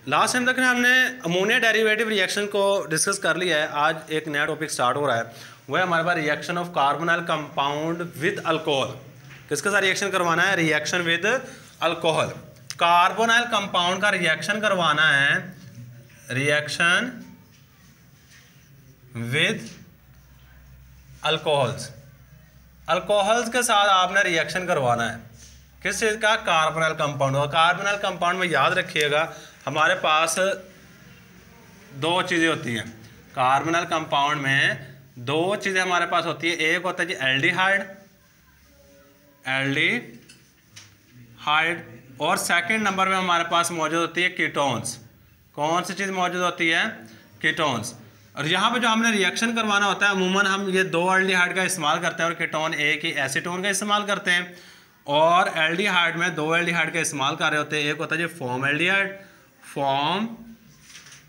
Last time तक हमने ammonia derivative reaction को डिस्कस कर लिया है। आज एक नया टॉपिक स्टार्ट हो रहा है, वो है हमारे पास reaction of carbonyl compound with alcohol. किसके साथ रिएक्शन करवाना है? Reaction with alcohol. Carbonyl compound का रिएक्शन करवाना है, रिएक्शन विद अल्कोहल्स। अल्कोहल्स के साथ आपने रिएक्शन करवाना है। किस चीज़ का? Carbonyl compound. और कार्बोनाइल कंपाउंड में याद रखिएगा हमारे पास दो चीज़ें होती हैं। कार्बोनाइल कंपाउंड में दो चीज़ें हमारे पास होती है। एक होता है जी एल्डिहाइड, और सेकंड नंबर में हमारे पास मौजूद होती है कीटोन्स। कौन सी चीज़ मौजूद होती है? कीटोन्स। और यहाँ पे जो हमने रिएक्शन करवाना होता है, अमूमन हम ये दो एल्डिहाइड का इस्तेमाल करते हैं और कीटोन एक ही एसीटोन का इस्तेमाल करते हैं। और एल्डिहाइड में दो एल्डिहाइड का इस्तेमाल कर रहे होते हैं। एक होता है जी फॉर्म एल्डिहाइड, फॉर्म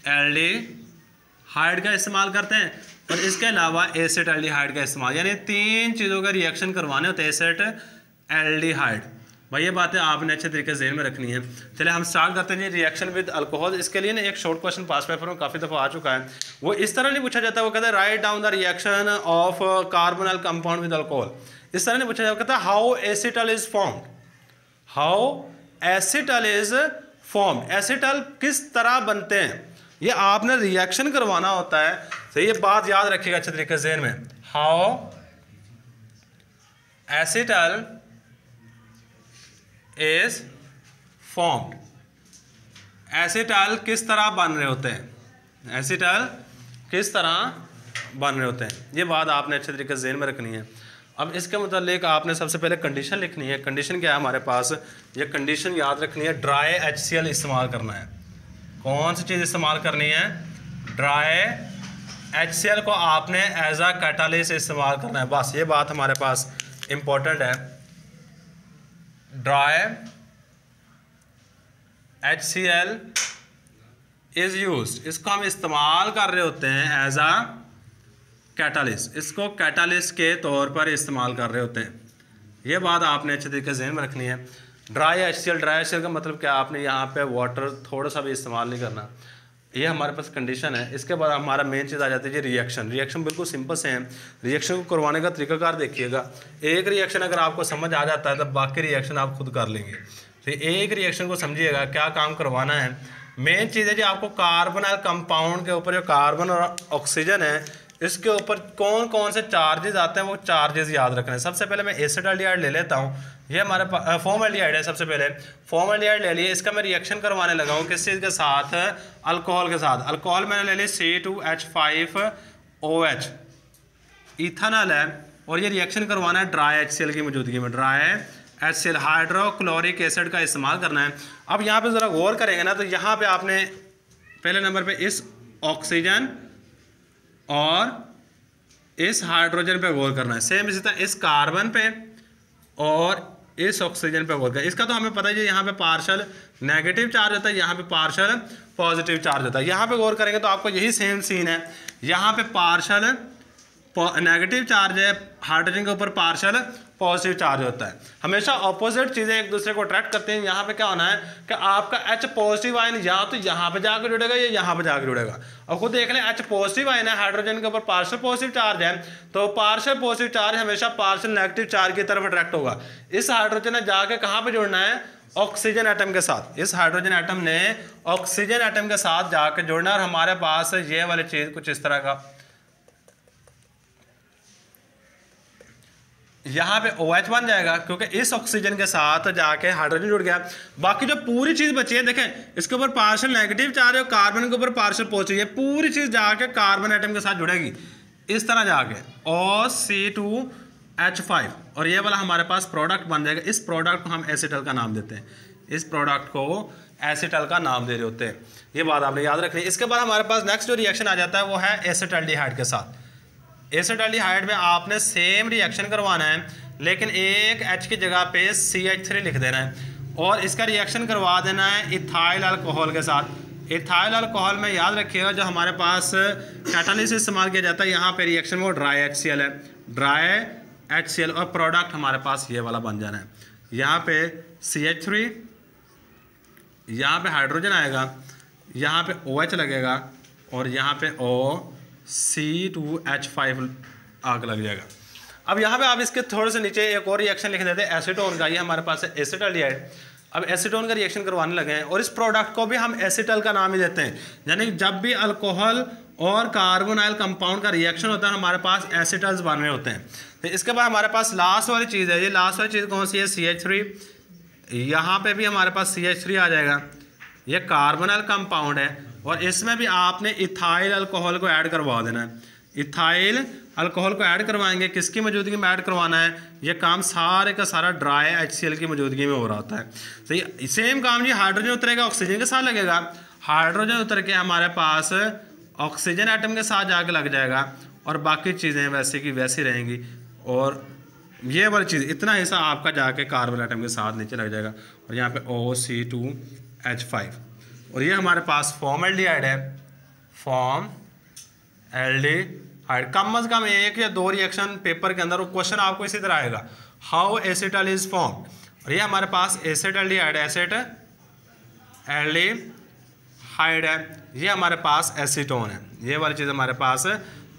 एल्डिहाइड का इस्तेमाल करते हैं, और इसके अलावा एसिड एल्डिहाइड का इस्तेमाल। यानी तीन चीज़ों का रिएक्शन करवाने होते हैं एसिड एल्डिहाइड। भाई ये बातें आपने अच्छे तरीके से ज़हन में रखनी है। चलिए हम स्टार्ट करते हैं रिएक्शन विद अल्कोहल। इसके लिए ना एक शॉर्ट क्वेश्चन पास पेपर में काफ़ी दफ़ा आ चुका है। वो इस तरह नहीं पूछा जाता, वो कहता है write down the reaction of carbonyl compound with alcohol. इस तरह नहीं पूछा जाता, कहता है how acetal is formed, how acetal is formed. Acetal किस तरह बनते हैं, ये आपने रिएक्शन करवाना होता है। तो ये बात याद रखिएगा अच्छे तरीके से ज़हन में। How acetal is formed. Acetal किस तरह बन रहे होते हैं, एसिटल किस तरह बन रहे होते हैं, ये बात आपने अच्छे तरीके से ज़हन में रखनी है। अब इसके मुतालिक आपने सबसे पहले कंडीशन लिखनी है। कंडीशन क्या है हमारे पास? ये कंडीशन याद रखनी है, ड्राई HCl इस्तेमाल करना है। कौन सी चीज़ इस्तेमाल करनी है? ड्राई HCl को आपने एज अ कैटालिस्ट इस्तेमाल करना है। बस ये बात हमारे पास इम्पोर्टेंट है। ड्राई HCl इज यूज्ड, इसको हम इस्तेमाल कर रहे होते हैं एज अ कैटालिस्ट। इसको कैटालिस्ट के तौर पर इस्तेमाल कर रहे होते हैं। ये बात आपने अच्छे तरीके से ज़हन में रखनी है। ड्राई HCl का मतलब क्या? आपने यहाँ पे वाटर थोड़ा सा भी इस्तेमाल नहीं करना। ये हमारे पास कंडीशन है। इसके बाद हमारा मेन चीज़ आ जाती है जी रिएक्शन। रिएक्शन बिल्कुल सिंपल से है। रिएक्शन को करवाने का तरीकाकार देखिएगा। एक रिएक्शन अगर आपको समझ आ जाता है तो बाकी रिएक्शन आप खुद कर लेंगे। तो एक रिएक्शन को समझिएगा क्या काम करवाना है। मेन चीज़ है जी आपको कार्बोनाइल कंपाउंड के ऊपर जो कार्बन और ऑक्सीजन है, इसके ऊपर कौन कौन से चार्जेस आते हैं, वो चार्जेस याद रखने हैं। सबसे पहले मैं एसिड एल्डिहाइड ले लेता हूँ। ये हमारे पास फॉर्म एल्डिहाइड है। सबसे पहले फॉर्म एल्डिहाइड ले लिए। इसका मैं रिएक्शन करवाने लगा हूँ किस चीज़ के साथ? अल्कोहल के साथ। अल्कोहल मैंने ले ली C2H5OH, इथेनॉल है। और ये रिएक्शन करवाना है ड्राई HCl की मौजूदगी में। ड्राई HCl हाइड्रोक्लोरिक एसिड का इस्तेमाल करना है। अब यहाँ पे ज़रा गौर करेंगे ना, तो यहाँ पे आपने पहले नंबर पे इस ऑक्सीजन और इस हाइड्रोजन पे गौर करना है। सेम इसी तरह इस कार्बन पे और इस ऑक्सीजन पे गौर करना है। इसका तो हमें पता है जी यहाँ पे पार्शल नेगेटिव चार्ज होता है, यहाँ पे पार्शल पॉजिटिव चार्ज होता है। यहाँ पे गौर करेंगे तो आपको यही सेम सीन है। यहाँ पे पार्शल नेगेटिव चार्ज है, हाइड्रोजन के ऊपर पार्शल पॉजिटिव चार्ज होता है। हमेशा ऑपोजिट चीज़ें एक दूसरे को अट्रैक्ट करते हैं। यहाँ पे क्या होना है कि आपका H पॉजिटिव आयन या तो यहाँ पे जाकर जुड़ेगा या यहाँ पे जाकर जुड़ेगा। और खुद देख लें H पॉजिटिव आयन है, हाइड्रोजन के ऊपर पार्शियल पॉजिटिव चार्ज है, तो पार्शियल पॉजिटिव चार्ज हमेशा पार्शियल नेगेटिव चार्ज की तरफ अट्रैक्ट होगा। इस हाइड्रोजन ने जाके कहाँ पर जुड़ना है? ऑक्सीजन एटम के साथ। इस हाइड्रोजन एटम ने ऑक्सीजन एटम के साथ जाकर जुड़ना है। और हमारे पास ये वाली चीज़ कुछ इस तरह का, यहाँ पे OH बन जाएगा क्योंकि इस ऑक्सीजन के साथ जाके हाइड्रोजन जुड़ गया। बाकी जो पूरी चीज़ बची है, देखें इसके ऊपर पार्शियल नेगेटिव चार्ज है और कार्बन के ऊपर पार्शियल पॉजिटिव, ये पूरी चीज़ जाके कार्बन एटम के साथ जुड़ेगी इस तरह जाके, और C2H5, और ये वाला हमारे पास प्रोडक्ट बन जाएगा। इस प्रोडक्ट को हम एसिटल का नाम देते हैं। इस प्रोडक्ट को एसिटल का नाम दे रहे होते हैं। ये बात आपने याद रखनी है। इसके बाद हमारे पास नेक्स्ट जो रिएक्शन आ जाता है वो है एसिटाल्डिहाइड के साथ। एसिटाल्डिहाइड में आपने सेम रिएक्शन करवाना है, लेकिन एक H की जगह पे CH3 लिख देना है और इसका रिएक्शन करवा देना है इथाइल अल्कोहल के साथ। इथाइल अल्कोहल में याद रखिएगा जो हमारे पास कैटालिस्ट इस्तेमाल किया जाता है, यहाँ पे रिएक्शन वो ड्राई HCl है, ड्राई HCl, और प्रोडक्ट हमारे पास ये वाला बन जाना है। यहाँ पे CH3, यहाँ पे हाइड्रोजन आएगा, यहाँ पे OH लगेगा और यहाँ पे OC2H5 आग लग जाएगा। अब यहाँ पे आप इसके थोड़े से नीचे एक और रिएक्शन लिख देते हैं एसीटोन का। ये हमारे पास है एसिटाल्डिहाइड। अब एसीटोन का रिएक्शन करवाने लगे हैं और इस प्रोडक्ट को भी हम एसिटल का नाम ही देते हैं, यानी जब भी अल्कोहल और कार्बोनाइल कंपाउंड का रिएक्शन होता है हमारे पास एसिटल्स बन रहे होते हैं। तो इसके बाद हमारे पास लास्ट वाली चीज़ है, ये लास्ट वाली चीज़ कौन सी है, CH3। यहाँ पे भी हमारे पास CH3 आ जाएगा, ये कार्बोनाइल कंपाउंड है और इसमें भी आपने इथाइल अल्कोहल को ऐड करवा देना है। इथाइल अल्कोहल को ऐड करवाएंगे, किसकी मौजूदगी में ऐड करवाना है, ये काम सारे का सारा ड्राई HCl की मौजूदगी में हो रहा होता है। तो ये सेम काम जी हाइड्रोजन उतरेगा ऑक्सीजन के साथ लगेगा, हाइड्रोजन उतर के हमारे पास ऑक्सीजन एटम के साथ जाके लग जाएगा और बाकी चीज़ें वैसे की वैसी रहेंगी और ये वाली चीज़ इतना हिस्सा आपका जाके कार्बन एटम के साथ नीचे लग जाएगा और यहाँ पे OC2H5 और ये हमारे पास फॉर्मल्डिहाइड है, फॉर्मल्डिहाइड। कम अज़ कम एक या दो रिएक्शन पेपर के अंदर वो क्वेश्चन आपको इसी तरह आएगा, हाउ एसिटल इज फॉर्म। और ये हमारे पास एसिटाल्डिहाइड, एसिटाल्डिहाइड है, ये हमारे पास एसीटोन है, ये वाली चीज़ हमारे पास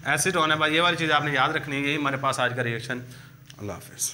एसीटोन है भाई। ये वाली चीज़ आपने याद रखनी है, यही हमारे पास आज का रिएक्शन। अल्लाह हाफिज़।